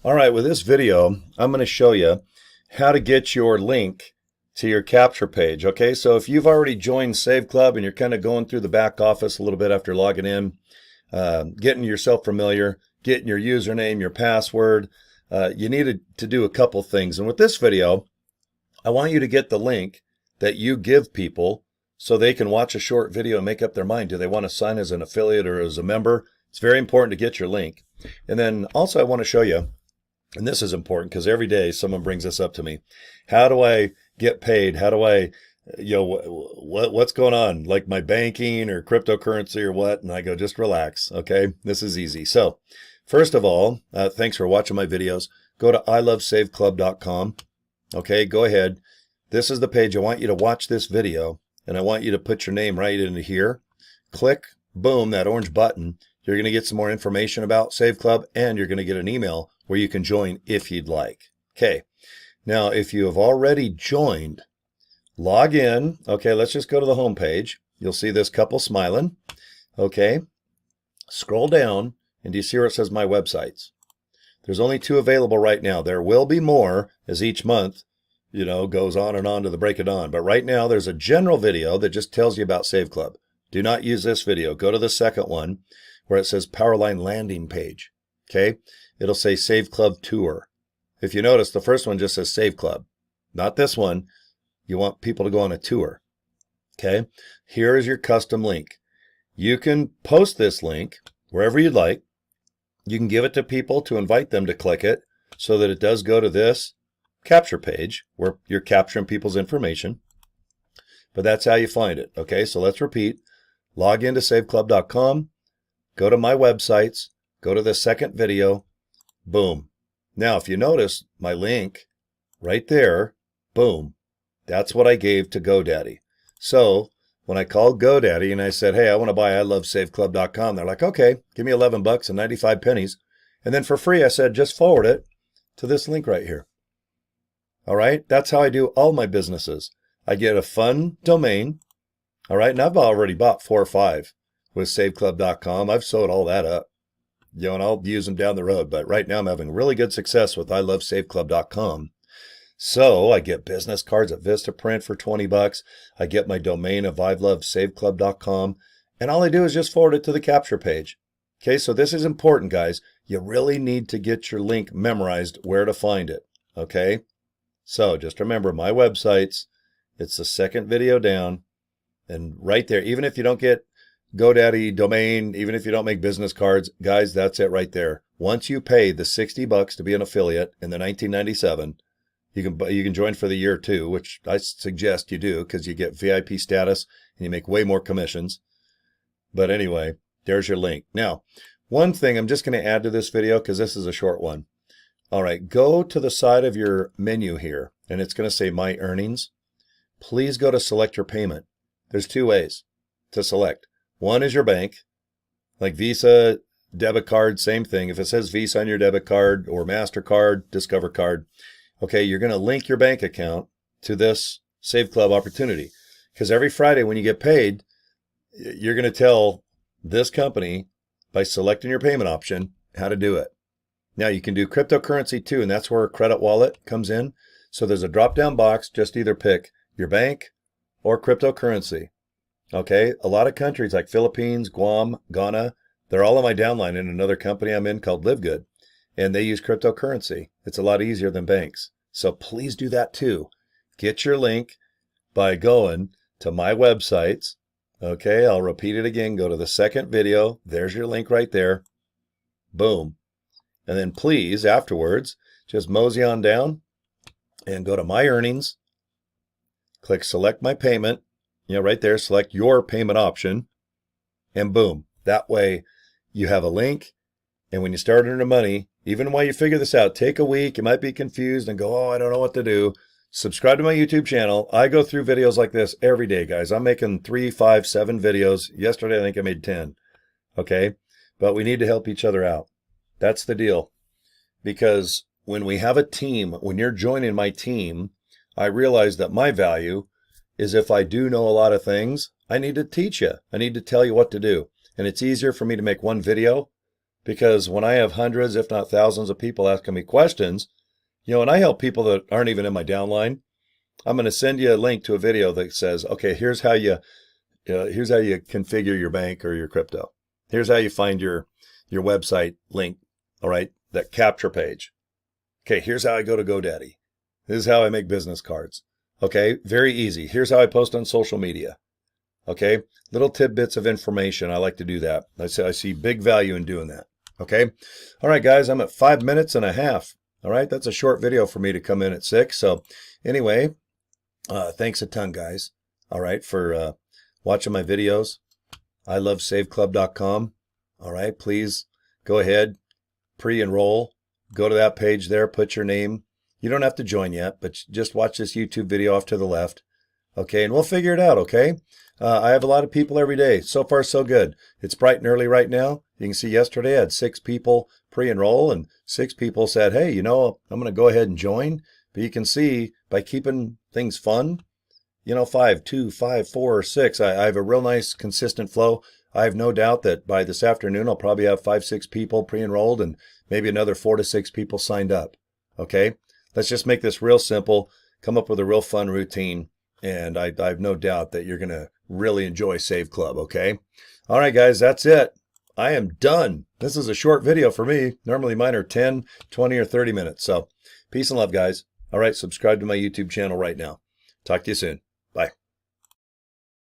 All right, with this video, I'm going to show you how to get your link to your capture page. Okay, so if you've already joined Save Club and you're kind of going through the back office a little bit after logging in, getting yourself familiar, getting your username, your password, you need to do a couple things. And with this video, I want you to get the link that you give people so they can watch a short video and make up their mind. Do they want to sign as an affiliate or as a member? It's very important to get your link. And then also I want to show you, and this is important because every day someone brings this up to me. How do I get paid? How do I, what's going on? Like my banking or cryptocurrency or what? And I go, just relax. Okay, this is easy. So first of all, thanks for watching my videos. Go to ilovesaveclub.com. Okay, go ahead. This is the page. I want you to watch this video and I want you to put your name right into here. Click, boom, that orange button. You're going to get some more information about Save Club and you're going to get an email where you can join if you'd like. Okay, now if you have already joined, log in. Okay, let's just go to the home page. You'll see this couple smiling. Okay, scroll down and do you see where it says My Websites? There's only 2 available right now. There will be more as each month, goes on and on to the break of dawn. But right now there's a general video that just tells you about Save Club. Do not use this video. Go to the second one where it says Powerline landing page. Okay, it'll say Save Club Tour. If you notice, the first one just says Save Club, not this one. You want people to go on a tour. Okay, here is your custom link. You can post this link wherever you'd like. You can give it to people to invite them to click it so that it does go to this capture page where you're capturing people's information. But that's how you find it. Okay, so let's repeat. Log into saveclub.com, go to My Websites, go to the second video, boom. Now, if you notice my link right there, boom, that's what I gave to GoDaddy. So when I called GoDaddy and I said, hey, I want to buy ilovesaveclub.com, they're like, okay, give me 11 bucks and 95 pennies. And then for free, I said, just forward it to this link right here. All right, that's how I do all my businesses. I get a fun domain. All right, and I've already bought 4 or 5 with saveclub.com. I've sold all that up, and I'll use them down the road. But right now I'm having really good success with ilovesaveclub.com. So I get business cards at Vistaprint for 20 bucks. I get my domain of ilovesaveclub.com. And all I do is just forward it to the capture page. Okay, so this is important, guys. You really need to get your link memorized where to find it. Okay, so just remember My Websites. It's the second video down. And right there, even if you don't get GoDaddy domain, even if you don't make business cards, guys, that's it right there. Once you pay the 60 bucks to be an affiliate in the $19.97, you can join for the year too, which I suggest you do because you get VIP status and you make way more commissions. But anyway, there's your link. Now, one thing I'm just going to add to this video because this is a short one. All right, go to the side of your menu here and it's going to say My Earnings. Please go to Select Your Payment. There's 2 ways to select. One is your bank, like Visa, debit card, same thing. If it says Visa on your debit card or MasterCard, Discover card, okay, you're going to link your bank account to this Save Club opportunity. Because every Friday when you get paid, you're going to tell this company by selecting your payment option how to do it. Now you can do cryptocurrency too, and that's where a credit wallet comes in. So there's a drop-down box, just either pick your bank or cryptocurrency. Okay, a lot of countries like Philippines, Guam, Ghana, they're all on my downline in another company I'm in called Live Good, and they use cryptocurrency. It's a lot easier than banks. So please do that too. Get your link by going to My Websites. Okay, I'll repeat it again. Go to the second video. There's your link right there. Boom. And then please, afterwards, just mosey on down and go to My Earnings. Click Select My Payment. Right there, select your payment option. And boom. That way you have a link. And when you start earning money, even while you figure this out, take a week. You might be confused and go, oh, I don't know what to do. Subscribe to my YouTube channel. I go through videos like this every day, guys. I'm making 3, 5, 7 videos. Yesterday, I think I made 10. Okay? But we need to help each other out. That's the deal. Because when we have a team, when you're joining my team, I realize that my value is if I do know a lot of things, I need to teach you. I need to tell you what to do. And it's easier for me to make one video because when I have hundreds, if not thousands of people asking me questions, and I help people that aren't even in my downline, I'm going to send you a link to a video that says, okay, here's how you configure your bank or your crypto. Here's how you find your website link. All right, that capture page. Okay, here's how I go to GoDaddy. This is how I make business cards. Okay, very easy. Here's how I post on social media. Okay, little tidbits of information. I like to do that. I see big value in doing that. Okay, all right, guys, I'm at 5 minutes and a half. All right, that's a short video for me to come in at 6. So anyway, thanks a ton, guys. All right, for watching my videos. I love saveclub.com. All right, please go ahead, pre-enroll. Go to that page there, put your name. You don't have to join yet, but just watch this YouTube video off to the left. Okay, and we'll figure it out, okay? I have a lot of people every day. So far, so good. It's bright and early right now. You can see yesterday I had 6 people pre-enroll, and 6 people said, hey, I'm going to go ahead and join. But you can see by keeping things fun, 5, 2, 5, 4, 6, I have a real nice consistent flow. I have no doubt that by this afternoon, I'll probably have 5, 6 people pre-enrolled and maybe another 4 to 6 people signed up. Okay, let's just make this real simple, come up with a real fun routine, and I have no doubt that you're going to really enjoy Save Club, okay? All right, guys, that's it. I am done. This is a short video for me. Normally mine are 10, 20, or 30 minutes. So peace and love, guys. All right, subscribe to my YouTube channel right now. Talk to you soon.